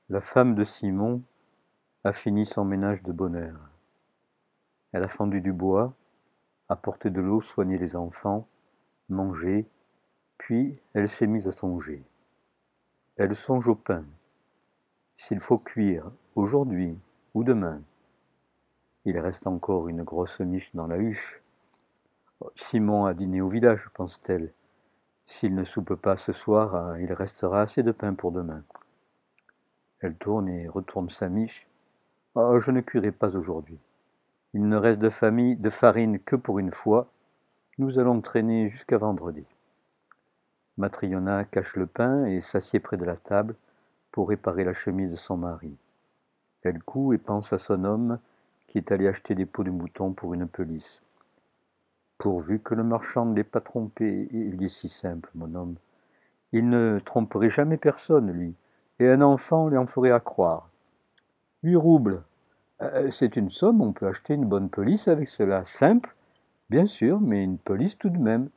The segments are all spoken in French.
La femme de Simon a fini son ménage de bonne heure. Elle a fendu du bois, apporté de l'eau, soigné les enfants, mangé, puis elle s'est mise à songer. Elle songe au pain. S'il faut cuire aujourd'hui ou demain, il reste encore une grosse miche dans la huche. Simon a dîné au village, pense-t-elle. S'il ne soupe pas ce soir, il restera assez de pain pour demain. Elle tourne et retourne sa miche. Oh, je ne cuirai pas aujourd'hui. Il ne reste de farine que pour une fois. Nous allons traîner jusqu'à vendredi. Matryona cache le pain et s'assied près de la table pour réparer la chemise de son mari. Elle coud et pense à son homme qui est allé acheter des peaux de mouton pour une pelisse. Pourvu que le marchand ne l'ait pas trompé, il est si simple, mon homme. Il ne tromperait jamais personne, lui, et un enfant lui en ferait à croire. 8 roubles, c'est une somme, on peut acheter une bonne pelisse avec cela. Simple, bien sûr, mais une pelisse tout de même.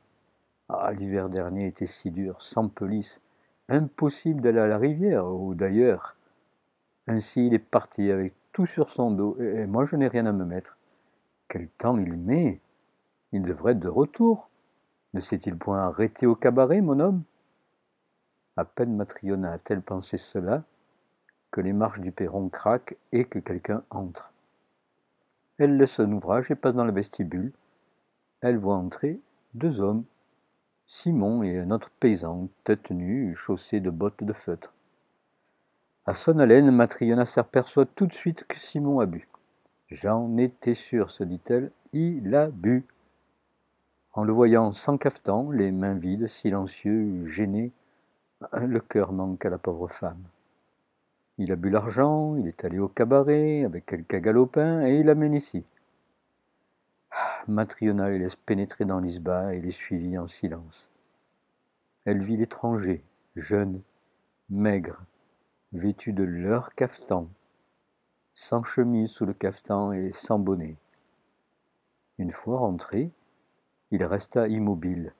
Ah, l'hiver dernier était si dur, sans pelisse. Impossible d'aller à la rivière, ou d'ailleurs. Ainsi il est parti avec tout sur son dos, et moi je n'ai rien à me mettre. Quel temps il met! Il devrait être de retour. Ne s'est-il point arrêté au cabaret, mon homme? À peine Matryona a-t-elle pensé cela, que les marches du perron craquent et que quelqu'un entre. Elle laisse son ouvrage et passe dans le vestibule. Elle voit entrer 2 hommes, Simon et un autre paysan, tête nue, chaussé de bottes de feutre. À son haleine, Matryona s'aperçoit tout de suite que Simon a bu. J'en étais sûre, se dit-elle, il a bu. En le voyant sans cafetan, les mains vides, silencieux, gêné, le cœur manque à la pauvre femme. Il a bu l'argent, il est allé au cabaret avec quelques galopins et il l'amène ici. Matryona les laisse pénétrer dans l'isba et les suivit en silence. Elle vit l'étranger, jeune, maigre, vêtu de leur cafetan, sans chemise sous le cafetan et sans bonnet. Une fois rentré, il resta immobile,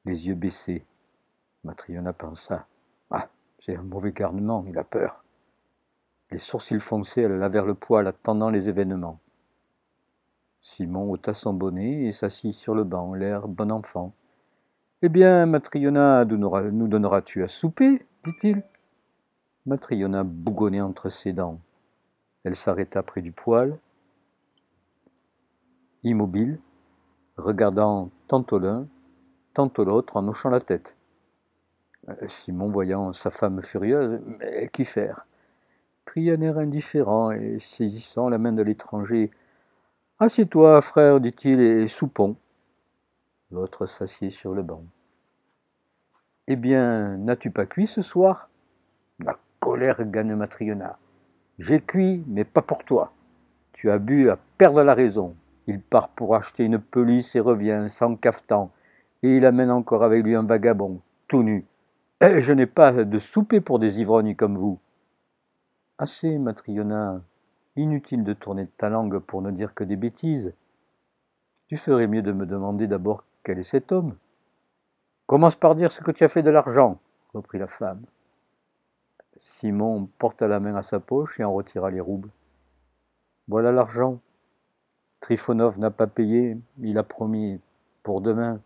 les yeux baissés. Matryona pensa: ah, c'est un mauvais garnement, il a peur. Les sourcils foncés, elle alla vers le poêle, attendant les événements. Simon ôta son bonnet et s'assit sur le banc, l'air bon enfant. Eh bien, Matryona, nous donneras-tu à souper? Dit-il. Matryona bougonnait entre ses dents. Elle s'arrêta près du poêle, immobile, regardant tantôt l'un, tantôt l'autre en hochant la tête. Simon, voyant sa femme furieuse, mais qu'y faire, prit un air indifférent et saisissant la main de l'étranger. Assieds-toi, frère, dit-il, et soupons. L'autre s'assied sur le banc. Eh bien, n'as-tu pas cuit ce soir? La colère gagne Matryona. J'ai cuit, mais pas pour toi. Tu as bu à perdre la raison. Il part pour acheter une pelisse et revient sans cafetan. Et il amène encore avec lui un vagabond, tout nu. Et je n'ai pas de souper pour des ivrognes comme vous. Assez, Matryona. Inutile de tourner ta langue pour ne dire que des bêtises. Tu ferais mieux de me demander d'abord quel est cet homme. Commence par dire ce que tu as fait de l'argent, reprit la femme. Simon porta la main à sa poche et en retira les roubles. Voilà l'argent. Trifonov n'a pas payé, il a promis pour demain.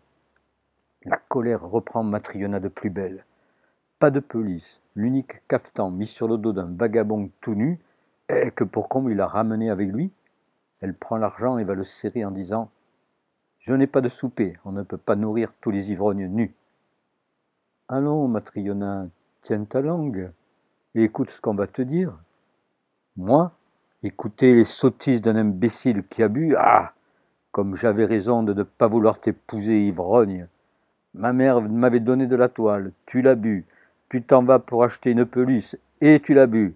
La colère reprend Matryona de plus belle. Pas de pelisse, l'unique cafetan mis sur le dos d'un vagabond tout nu, et que pour comble il a ramené avec lui. Elle prend l'argent et va le serrer en disant: je n'ai pas de souper, on ne peut pas nourrir tous les ivrognes nus. Allons, Matryona, tiens ta langue et écoute ce qu'on va te dire. Moi, écouter les sottises d'un imbécile qui a bu, ah, comme j'avais raison de ne pas vouloir t'épouser, ivrogne. Ma mère m'avait donné de la toile, tu l'as bu, tu t'en vas pour acheter une pelisse, et tu l'as bu.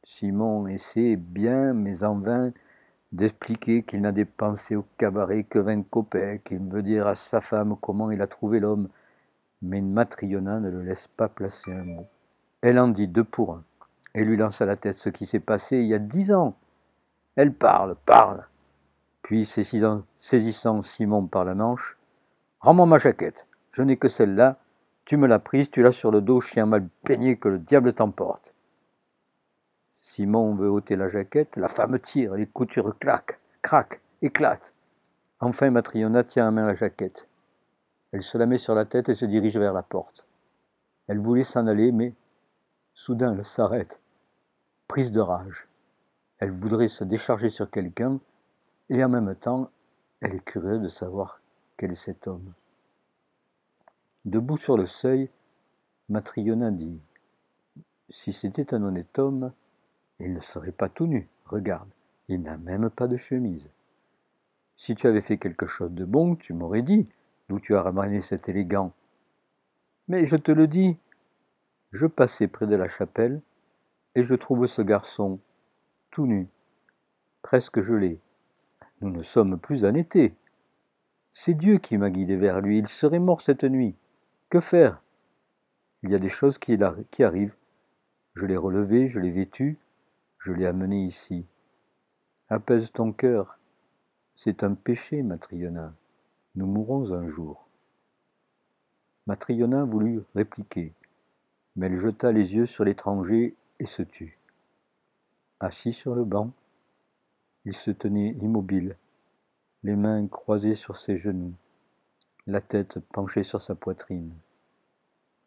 Simon essaie bien, mais en vain, d'expliquer qu'il n'a dépensé au cabaret que 20 kopeks, qu'il veut dire à sa femme comment il a trouvé l'homme, mais Matryona ne le laisse pas placer un mot. Elle en dit 2 pour 1, et lui lance à la tête ce qui s'est passé il y a 10 ans. Elle parle, puis saisissant Simon par la manche: rends-moi ma jaquette, je n'ai que celle-là, tu me l'as prise, tu l'as sur le dos, chien mal peigné, que le diable t'emporte. Simon veut ôter la jaquette, la femme tire, les coutures claquent, craquent, éclatent. Enfin, Matryona tient à main la jaquette. Elle se la met sur la tête et se dirige vers la porte. Elle voulait s'en aller, mais soudain elle s'arrête, prise de rage. Elle voudrait se décharger sur quelqu'un, et en même temps, elle est curieuse de savoir quel est cet homme. Debout sur le seuil, Matryona dit « Si c'était un honnête homme, il ne serait pas tout nu. Regarde, il n'a même pas de chemise. Si tu avais fait quelque chose de bon, tu m'aurais dit d'où tu as ramené cet élégant. Mais je te le dis, je passais près de la chapelle et je trouve ce garçon tout nu, presque gelé. Nous ne sommes plus en été. C'est Dieu qui m'a guidé vers lui. Il serait mort cette nuit. Que faire? Il y a des choses qui arrivent. Je l'ai relevé, je l'ai vêtu, je l'ai amené ici. Apaise ton cœur. C'est un péché, Matryona. Nous mourrons un jour. » Matryona voulut répliquer, mais elle jeta les yeux sur l'étranger et se tut. Assis sur le banc, il se tenait immobile, les mains croisées sur ses genoux, la tête penchée sur sa poitrine.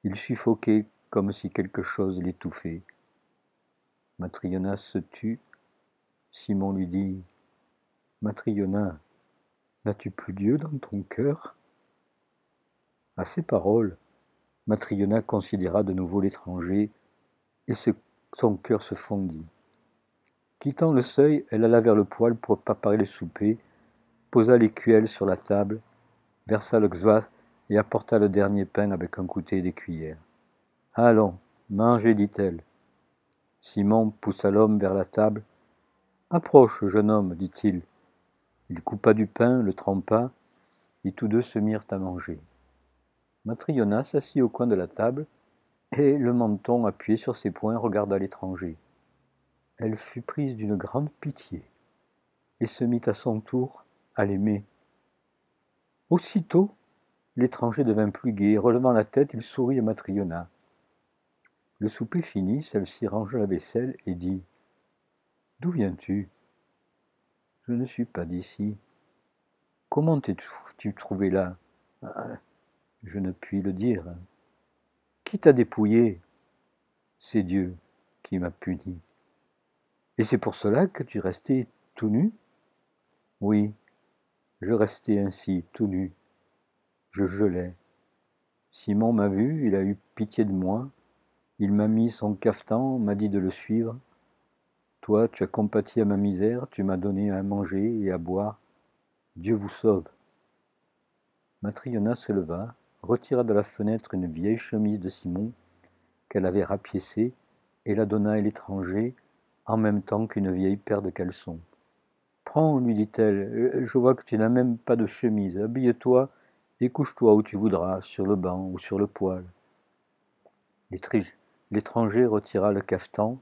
Il suffoquait comme si quelque chose l'étouffait. Matryona se tut. Simon lui dit « Matryona, n'as-tu plus Dieu dans ton cœur ?» À ces paroles, Matryona considéra de nouveau l'étranger et son cœur se fondit. Quittant le seuil, elle alla vers le poêle pour préparer le souper, posa l'écuelle sur la table, versa le gzwa et apporta le dernier pain avec un goûter et des cuillères. « Allons, mangez, dit-elle. » Simon poussa l'homme vers la table. « Approche, jeune homme, dit-il. » Il coupa du pain, le trempa, et tous deux se mirent à manger. Matryona s'assit au coin de la table, et, le menton appuyé sur ses poings, regarda l'étranger. Elle fut prise d'une grande pitié, et se mit à son tour à l'aimer. Aussitôt, l'étranger devint plus gai, et relevant la tête, il sourit à Matryona. Le souper fini, celle-ci rangea la vaisselle et dit « D'où viens-tu ? » ?»« Je ne suis pas d'ici. »« Comment t'es-tu trouvé là ? » ?»« Je ne puis le dire. »« Qui t'a dépouillé ? » ?»« C'est Dieu qui m'a puni. »« Et c'est pour cela que tu restais tout nu ? » ?»« Oui, je restais ainsi, tout nu. Je gelais. Simon m'a vu, il a eu pitié de moi. Il m'a mis son cafetan, m'a dit de le suivre. Toi, tu as compati à ma misère, tu m'as donné à manger et à boire. Dieu vous sauve. » Matryona se leva, retira de la fenêtre une vieille chemise de Simon qu'elle avait rapiécée et la donna à l'étranger en même temps qu'une vieille paire de caleçons. « Prends, lui dit-elle, je vois que tu n'as même pas de chemise. Habille-toi et couche-toi où tu voudras, sur le banc ou sur le poêle. » L'étranger retira le cafetan,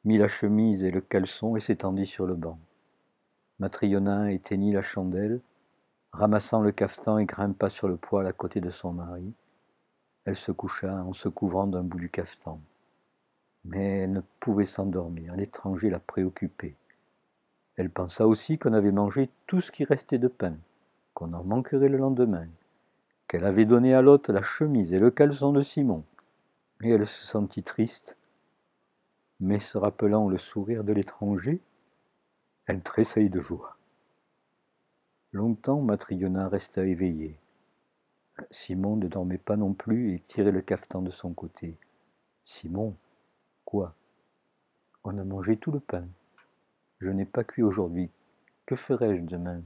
mit la chemise et le caleçon et s'étendit sur le banc. Matryona éteignit la chandelle, ramassant le cafetan et grimpa sur le poêle à côté de son mari. Elle se coucha en se couvrant d'un bout du cafetan. Mais elle ne pouvait s'endormir, l'étranger la préoccupait. Elle pensa aussi qu'on avait mangé tout ce qui restait de pain, qu'on en manquerait le lendemain, qu'elle avait donné à l'hôte la chemise et le caleçon de Simon. Et elle se sentit triste, mais se rappelant le sourire de l'étranger, elle tressaillit de joie. Longtemps, Matryona resta éveillée. Simon ne dormait pas non plus et tirait le cafetan de son côté. Simon, quoi ? On a mangé tout le pain. Je n'ai pas cuit aujourd'hui. Que ferai-je demain ?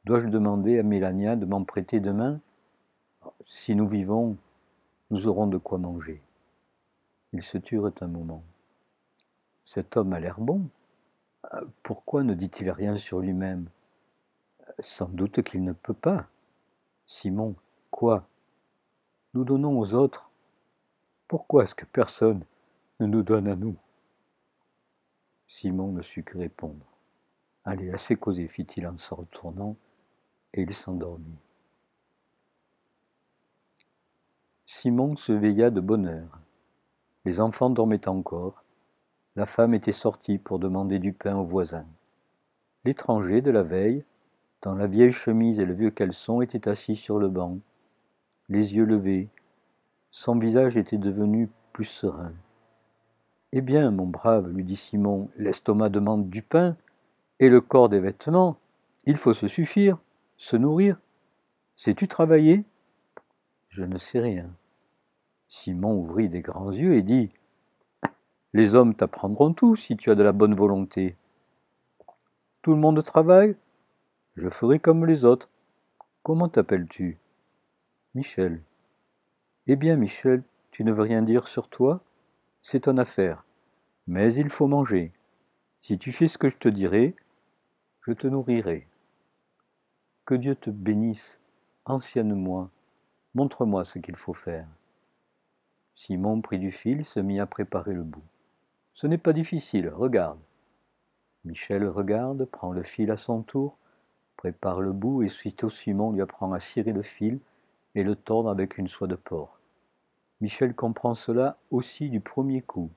Dois-je demander à Mélania de m'en prêter demain ? Si nous vivons, nous aurons de quoi manger. Ils se turent un moment. Cet homme a l'air bon. Pourquoi ne dit-il rien sur lui-même ? Sans doute qu'il ne peut pas. Simon, quoi ? Nous donnons aux autres. Pourquoi est-ce que personne ne nous donne à nous ? Simon ne sut que répondre. Allez, assez causé, fit-il en se retournant, et il s'endormit. Simon se veilla de bonne heure. Les enfants dormaient encore. La femme était sortie pour demander du pain aux voisins. L'étranger de la veille, dans la vieille chemise et le vieux caleçon, était assis sur le banc, les yeux levés. Son visage était devenu plus serein. « Eh bien, mon brave, lui dit Simon, l'estomac demande du pain, et le corps des vêtements. Il faut se suffire, se nourrir. Sais-tu travailler ?»« Je ne sais rien. » Simon ouvrit des grands yeux et dit : « Les hommes t'apprendront tout si tu as de la bonne volonté. »« Tout le monde travaille ? Je ferai comme les autres. Comment t'appelles-tu ? » ?»« Michel. »« Eh bien, Michel, tu ne veux rien dire sur toi ? C'est ton affaire. Mais il faut manger. Si tu fais ce que je te dirai, je te nourrirai. Que Dieu te bénisse. Ancienne-moi. Montre-moi ce qu'il faut faire. » Simon prit du fil, se mit à préparer le bout. « Ce n'est pas difficile, regarde. » Michel regarde, prend le fil à son tour, prépare le bout, et sitôt Simon lui apprend à cirer le fil et le tordre avec une soie de porc. Michel comprend cela aussi du premier coup.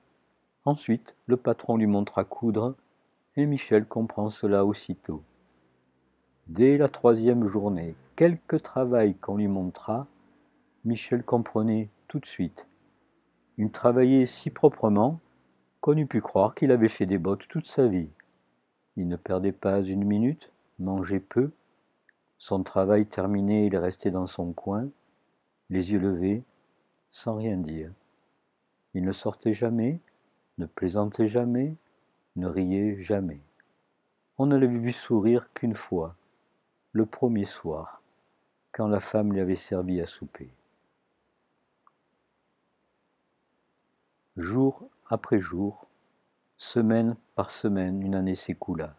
Ensuite, le patron lui montre à coudre, et Michel comprend cela aussitôt. Dès la 3e journée, quelque travail qu'on lui montra, Michel comprenait tout de suite. Il travaillait si proprement qu'on eût pu croire qu'il avait fait des bottes toute sa vie. Il ne perdait pas une minute, mangeait peu. Son travail terminé, il restait dans son coin, les yeux levés, sans rien dire. Il ne sortait jamais, ne plaisantait jamais, ne riait jamais. On ne l'avait vu sourire qu'une fois, le premier soir, quand la femme lui avait servi à souper. Jour après jour, semaine par semaine, une année s'écoula.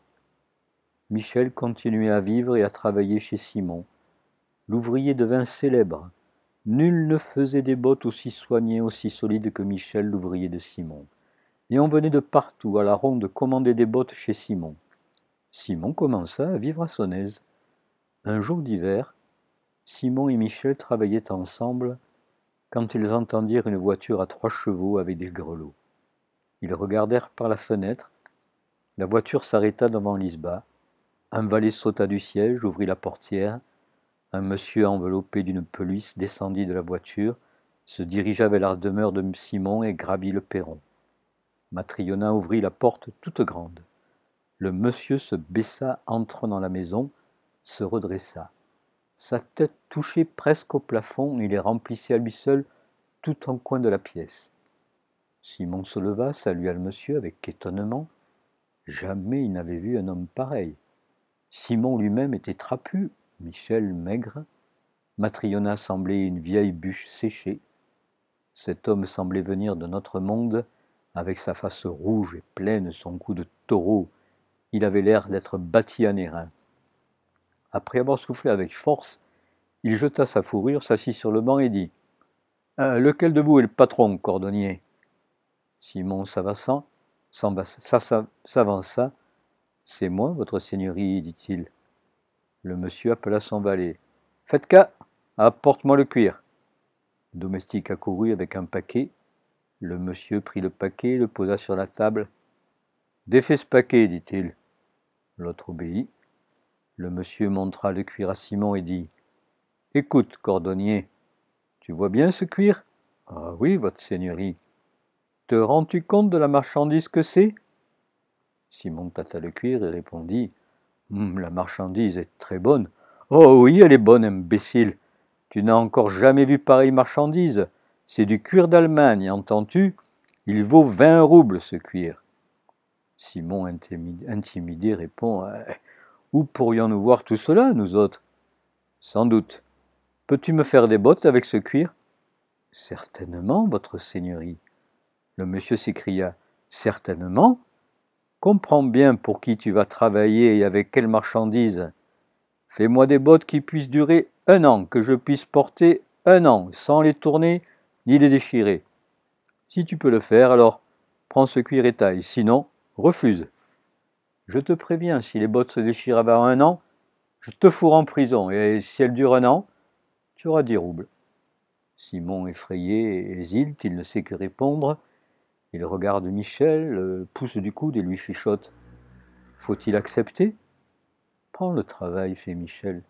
Michel continuait à vivre et à travailler chez Simon. L'ouvrier devint célèbre. Nul ne faisait des bottes aussi soignées, aussi solides que Michel, l'ouvrier de Simon. Et on venait de partout à la ronde commander des bottes chez Simon. Simon commença à vivre à son aise. Un jour d'hiver, Simon et Michel travaillaient ensemble quand ils entendirent une voiture à 3 chevaux avec des grelots. Ils regardèrent par la fenêtre. La voiture s'arrêta devant l'isba. Un valet sauta du siège, ouvrit la portière. Un monsieur enveloppé d'une pelisse descendit de la voiture, se dirigea vers la demeure de Simon et gravit le perron. Matryona ouvrit la porte toute grande. Le monsieur se baissa, entrant dans la maison, se redressa. Sa tête touchait presque au plafond, il remplissait à lui seul tout un coin de la pièce. Simon se leva, salua le monsieur avec étonnement. Jamais il n'avait vu un homme pareil. Simon lui-même était trapu, Michel maigre. Matryona semblait une vieille bûche séchée. Cet homme semblait venir de notre monde, avec sa face rouge et pleine, son cou de taureau. Il avait l'air d'être bâti en airain. Après avoir soufflé avec force, il jeta sa fourrure, s'assit sur le banc et dit : « Lequel de vous est le patron, cordonnier ?» Simon s'avança. « C'est moi, votre seigneurie, dit-il. » Le monsieur appela son valet. « Faites cas, apporte-moi le cuir. » Le domestique accourut avec un paquet. Le monsieur prit le paquet et le posa sur la table. « Défais ce paquet, dit-il. » L'autre obéit. Le monsieur montra le cuir à Simon et dit : « Écoute, cordonnier, tu vois bien ce cuir ? » ?»« Ah oui, votre seigneurie. »« Te rends-tu compte de la marchandise que c'est ? » Simon tâta le cuir et répondit : « La marchandise est très bonne. »« Oh oui, elle est bonne, imbécile. Tu n'as encore jamais vu pareille marchandise. C'est du cuir d'Allemagne, entends-tu ? Il vaut 20 roubles, ce cuir. » Simon, intimidé, répond : « Où pourrions-nous voir tout cela, nous autres ? » ?»« Sans doute. Peux-tu me faire des bottes avec ce cuir ? » ?»« Certainement, votre seigneurie. » Le monsieur s'écria : « Certainement ? Comprends bien pour qui tu vas travailler et avec quelle marchandise. Fais-moi des bottes qui puissent durer 1 an, que je puisse porter 1 an, sans les tourner ni les déchirer. Si tu peux le faire, alors prends ce cuir et taille, sinon, refuse. Je te préviens, si les bottes se déchirent avant 1 an, je te fourre en prison, et si elles durent 1 an, tu auras 10 roubles. Simon, effrayé, hésite, il ne sait que répondre. Il regarde Michel, pousse du coude et lui chuchote. Faut-il accepter? Prends le travail, fait Michel.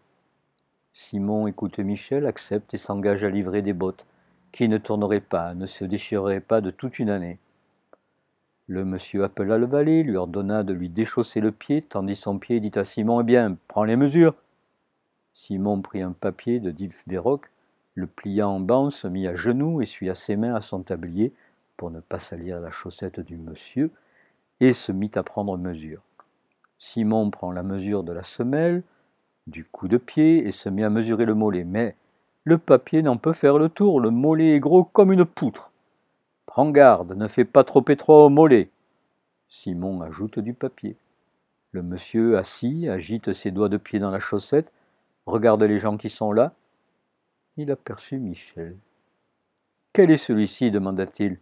Simon écoute Michel, accepte et s'engage à livrer des bottes qui ne tourneraient pas, ne se déchireraient pas de toute une année. Le monsieur appela le valet, lui ordonna de lui déchausser le pied, tendit son pied et dit à Simon, eh bien, prends les mesures. Simon prit un papier de Div Verroc, le plia en banc, se mit à genoux, essuya ses mains à son tablier pour ne pas salir la chaussette du monsieur, et se mit à prendre mesure. Simon prend la mesure de la semelle, du coup de pied, et se mit à mesurer le mollet. Mais le papier n'en peut faire le tour, le mollet est gros comme une poutre. Prends garde, ne fais pas trop étroit au mollet. Simon ajoute du papier. Le monsieur, assis, agite ses doigts de pied dans la chaussette, regarde les gens qui sont là. Il aperçut Michel. Quel est celui-ci demanda-t-il.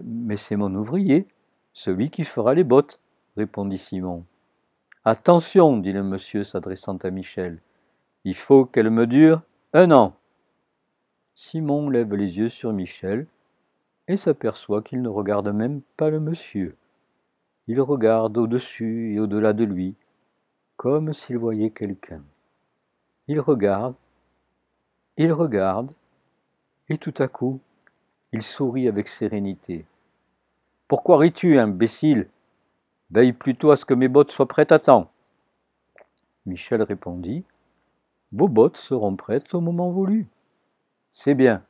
Mais c'est mon ouvrier, celui qui fera les bottes, répondit Simon. Attention, dit le monsieur s'adressant à Michel, il faut qu'elle me dure 1 an. Simon lève les yeux sur Michel et s'aperçoit qu'il ne regarde même pas le monsieur. Il regarde au-dessus et au-delà de lui, comme s'il voyait quelqu'un. Il regarde, et tout à coup, il sourit avec sérénité. Pourquoi ris-tu, imbécile? Veille plutôt à ce que mes bottes soient prêtes à temps. Michel répondit. Vos bottes seront prêtes au moment voulu. C'est bien.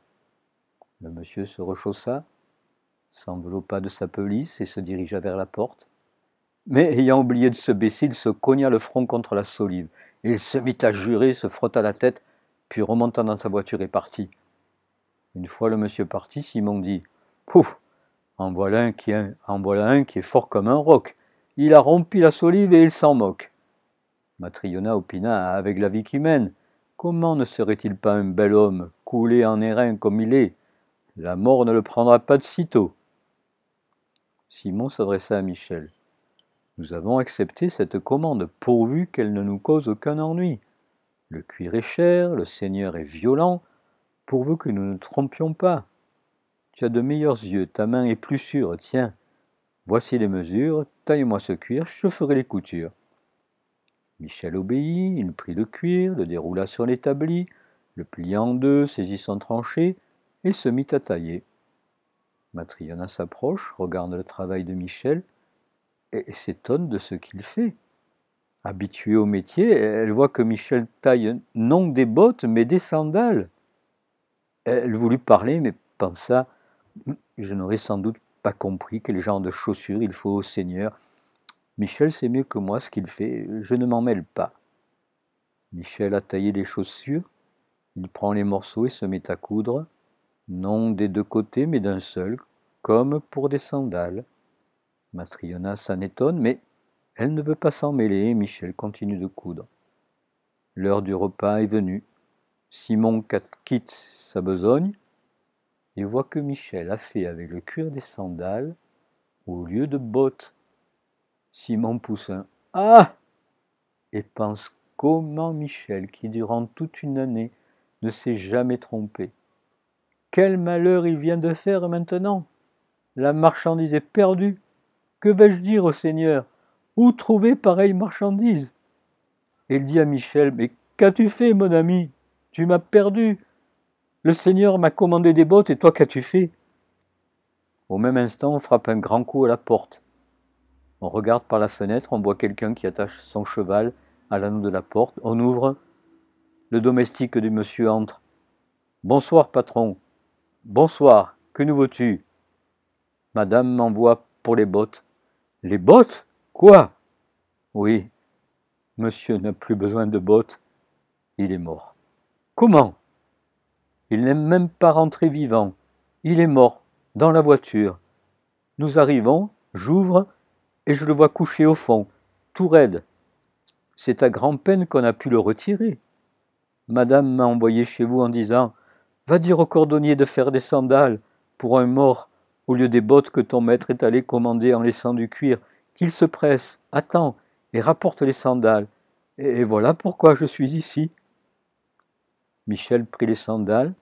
Le monsieur se rechaussa, s'enveloppa de sa pelisse et se dirigea vers la porte. Mais ayant oublié de se baisser, il se cogna le front contre la solive. Il se mit à jurer, se frotta la tête, puis remontant dans sa voiture et partit. Une fois le monsieur parti, Simon dit « Pouf, en voilà un qui est fort comme un roc. Il a rompu la solive et il s'en moque. » Matryona opina avec la vie qu'il mène. Comment ne serait-il pas un bel homme, coulé en airain comme il est? La mort ne le prendra pas de sitôt. Simon s'adressa à Michel. Nous avons accepté cette commande, pourvu qu'elle ne nous cause aucun ennui. Le cuir est cher, le seigneur est violent, pourvu que nous ne trompions pas. Tu as de meilleurs yeux, ta main est plus sûre, tiens. Voici les mesures, taille-moi ce cuir, je ferai les coutures. Michel obéit, il prit le cuir, le déroula sur l'établi, le plia en deux, saisit son tranché, et se mit à tailler. Matryona s'approche, regarde le travail de Michel, et s'étonne de ce qu'il fait. Habituée au métier, elle voit que Michel taille non des bottes, mais des sandales. Elle voulut parler, mais pensa, je n'aurais sans doute pas compris quel genre de chaussures il faut au Seigneur. Michel sait mieux que moi ce qu'il fait, je ne m'en mêle pas. Michel a taillé les chaussures, il prend les morceaux et se met à coudre, non des deux côtés, mais d'un seul, comme pour des sandales. Matryona s'en étonne, mais elle ne veut pas s'en mêler, et Michel continue de coudre. L'heure du repas est venue. Simon quitte sa besogne et voit que Michel a fait avec le cuir des sandales au lieu de bottes. Simon pousse un « Ah !» et pense comment Michel, qui durant toute une année ne s'est jamais trompé. Quel malheur il vient de faire maintenant! La marchandise est perdue. Que vais-je dire au Seigneur? Où trouver pareille marchandise? Et il dit à Michel, mais qu'as-tu fait, mon ami? Tu m'as perdu. Le Seigneur m'a commandé des bottes, et toi, qu'as-tu fait? Au même instant, on frappe un grand coup à la porte. On regarde par la fenêtre, on voit quelqu'un qui attache son cheval à l'anneau de la porte. On ouvre. Le domestique du monsieur entre. Bonsoir, patron. Bonsoir. Que nous veux-tu? Madame m'envoie pour les bottes. Les bottes? Quoi? Oui. Monsieur n'a plus besoin de bottes. Il est mort. Comment? Il n'est même pas rentré vivant. Il est mort, dans la voiture. Nous arrivons, j'ouvre, et je le vois couché au fond, tout raide. C'est à grand-peine qu'on a pu le retirer. Madame m'a envoyé chez vous en disant « Va dire au cordonnier de faire des sandales pour un mort au lieu des bottes que ton maître est allé commander en laissant du cuir. Qu'il se presse, attends, et rapporte les sandales. Et voilà pourquoi je suis ici. » Michel prit les sandales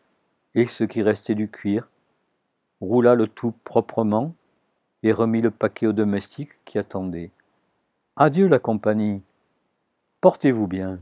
et ce qui restait du cuir, roula le tout proprement et remit le paquet au domestique qui attendait. Adieu la compagnie, portez-vous bien.